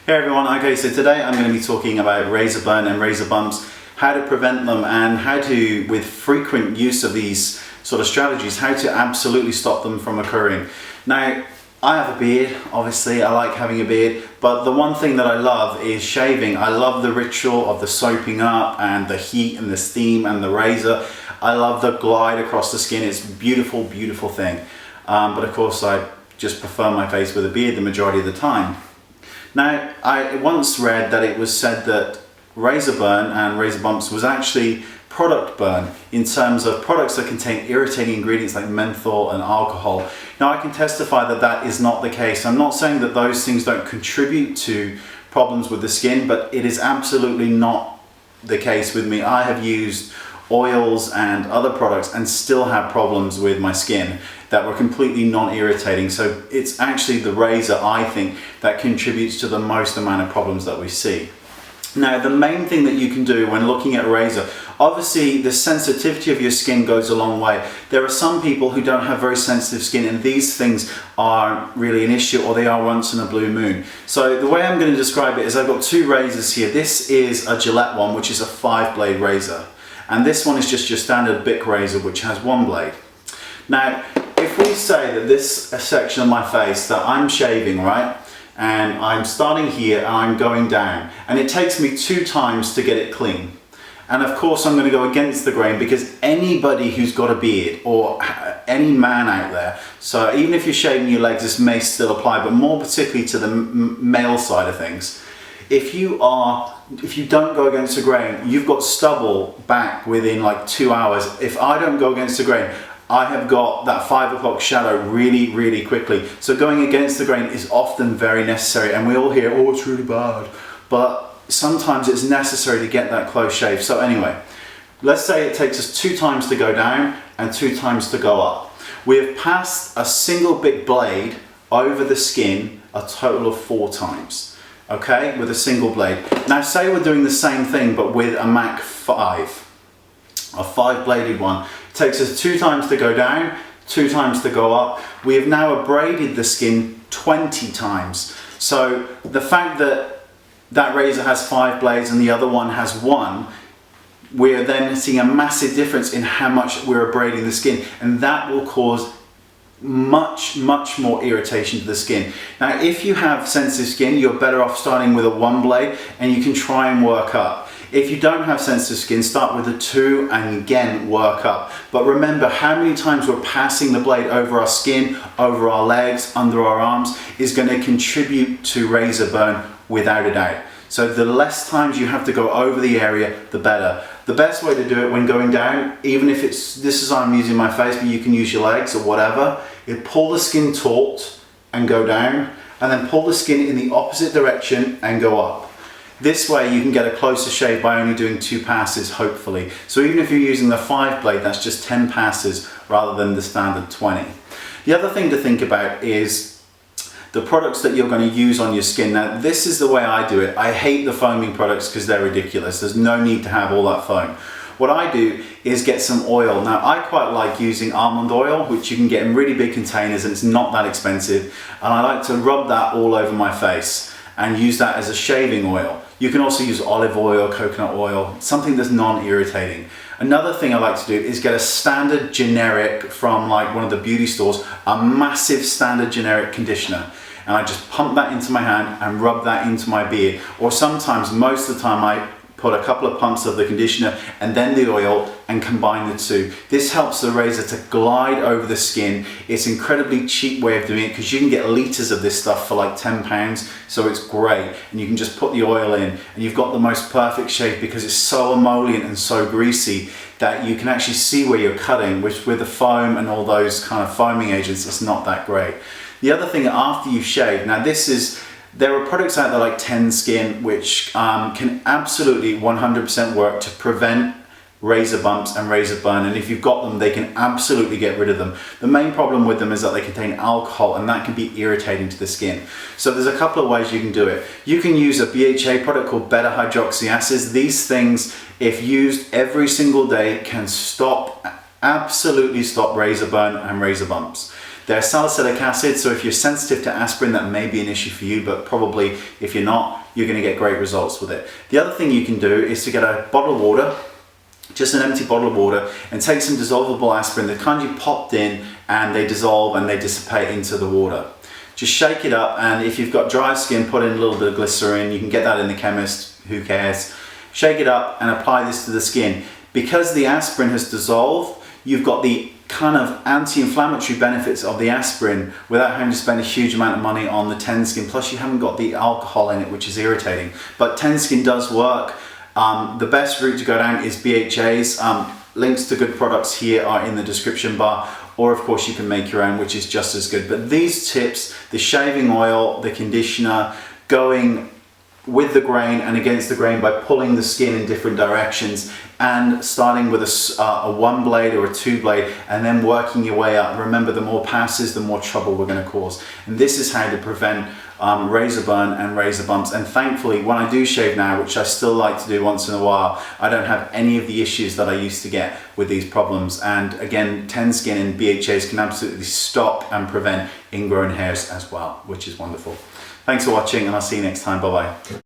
Hey everyone, okay, so today I'm going to be talking about razor burn and razor bumps, how to prevent them and how to, with frequent use of these sort of strategies, how to absolutely stop them from occurring. Now, I have a beard, obviously, I like having a beard, but the one thing that I love is shaving. I love the ritual of the soaping up and the heat and the steam and the razor. I love the glide across the skin. It's a beautiful, beautiful thing. But of course, I just prefer my face with a beard the majority of the time. Now, I once read that it was said that razor burn and razor bumps was actually product burn in terms of products that contain irritating ingredients like menthol and alcohol. Now, I can testify that that is not the case. I'm not saying that those things don't contribute to problems with the skin, but it is absolutely not the case with me. I have used oils and other products and still have problems with my skin that were completely non-irritating. So it's actually the razor, I think, that contributes to the most amount of problems that we see. Now, the main thing that you can do when looking at a razor, obviously the sensitivity of your skin goes a long way. There are some people who don't have very sensitive skin and these things aren't really an issue, or they are once in a blue moon. So the way I'm going to describe it is I've got two razors here. This is a Gillette one, which is a 5-blade razor. And this one is just your standard Bic razor, which has 1 blade. Now, if we say that this section of my face that I'm shaving, right, and I'm starting here and I'm going down, and it takes me 2 times to get it clean. And of course I'm going to go against the grain, because anybody who's got a beard, or any man out there, so even if you're shaving your legs, this may still apply, but more particularly to the male side of things. If you don't go against the grain, you've got stubble back within like 2 hours. If I don't go against the grain, I have got that 5 o'clock shadow really, really quickly. So going against the grain is often very necessary, and we all hear, oh, it's really bad. But sometimes it's necessary to get that close shave. So anyway, let's say it takes us 2 times to go down and 2 times to go up. We have passed a single big blade over the skin a total of 4 times. Okay, with a single blade. Now say we're doing the same thing but with a Mac 5, a 5-bladed one. It takes us 2 times to go down, 2 times to go up. We have now abraded the skin 20 times. So the fact that that razor has 5 blades and the other one has 1, we're then seeing a massive difference in how much we're abrading the skin, and that will cause much more irritation to the skin. Now, if you have sensitive skin, you're better off starting with a 1 blade and you can try and work up. If you don't have sensitive skin, start with a 2 and again work up. But remember, how many times we're passing the blade over our skin, over our legs, under our arms is going to contribute to razor burn without a doubt. So the less times you have to go over the area, the better. The best way to do it when going down, even if this is I'm using my face, but you can use your legs or whatever, is pull the skin taut and go down, and then pull the skin in the opposite direction and go up. This way you can get a closer shave by only doing 2 passes, hopefully. So even if you're using the 5 blade, that's just 10 passes rather than the standard 20. The other thing to think about is the products that you're going to use on your skin. Now, this is the way I do it. I hate the foaming products because they're ridiculous. There's no need to have all that foam. What I do is get some oil. Now, I quite like using almond oil, which you can get in really big containers and it's not that expensive. And I like to rub that all over my face and use that as a shaving oil. You can also use olive oil, coconut oil, something that's non-irritating. Another thing I like to do is get a standard generic from like one of the beauty stores, a massive standard generic conditioner. And I just pump that into my hand and rub that into my beard. Or sometimes, most of the time, I put a couple of pumps of the conditioner and then the oil and combine the 2. This helps the razor to glide over the skin. It's an incredibly cheap way of doing it because you can get litres of this stuff for like £10, so it's great. And you can just put the oil in and you've got the most perfect shave because it's so emollient and so greasy that you can actually see where you're cutting, which with the foam and all those kind of foaming agents, it's not that great. The other thing, after you shave, now there are products out there like Ten Skin which can absolutely 100% work to prevent razor bumps and razor burn, and if you've got them, they can absolutely get rid of them. The main problem with them is that they contain alcohol and that can be irritating to the skin. So there's a couple of ways you can do it. You can use a BHA product called beta-hydroxyacids. These things, if used every single day, can absolutely stop razor burn and razor bumps. They're salicylic acid, so if you're sensitive to aspirin, that may be an issue for you, but probably if you're not, you're going to get great results with it. The other thing you can do is to get a bottle of water, just an empty bottle of water, and take some dissolvable aspirin, the kind you popped in, and they dissolve and they dissipate into the water. Just shake it up, and if you've got dry skin, put in a little bit of glycerin. You can get that in the chemist, who cares. Shake it up and apply this to the skin. Because the aspirin has dissolved, you've got the kind of anti-inflammatory benefits of the aspirin without having to spend a huge amount of money on the Tenskin. Plus you haven't got the alcohol in it, which is irritating. But Tenskin does work. The best route to go down is BHA's. Links to good products here are in the description bar, or of course you can make your own, which is just as good. But these tips, the shaving oil, the conditioner, going with the grain and against the grain by pulling the skin in different directions, and starting with a one blade or a two blade and then working your way up. Remember, the more passes, the more trouble we're going to cause. And this is how to prevent razor burn and razor bumps. And thankfully, when I do shave now, which I still like to do once in a while, I don't have any of the issues that I used to get with these problems. And again, Tenskin and BHAs can absolutely stop and prevent ingrown hairs as well, which is wonderful. Thanks for watching, and I'll see you next time. Bye bye.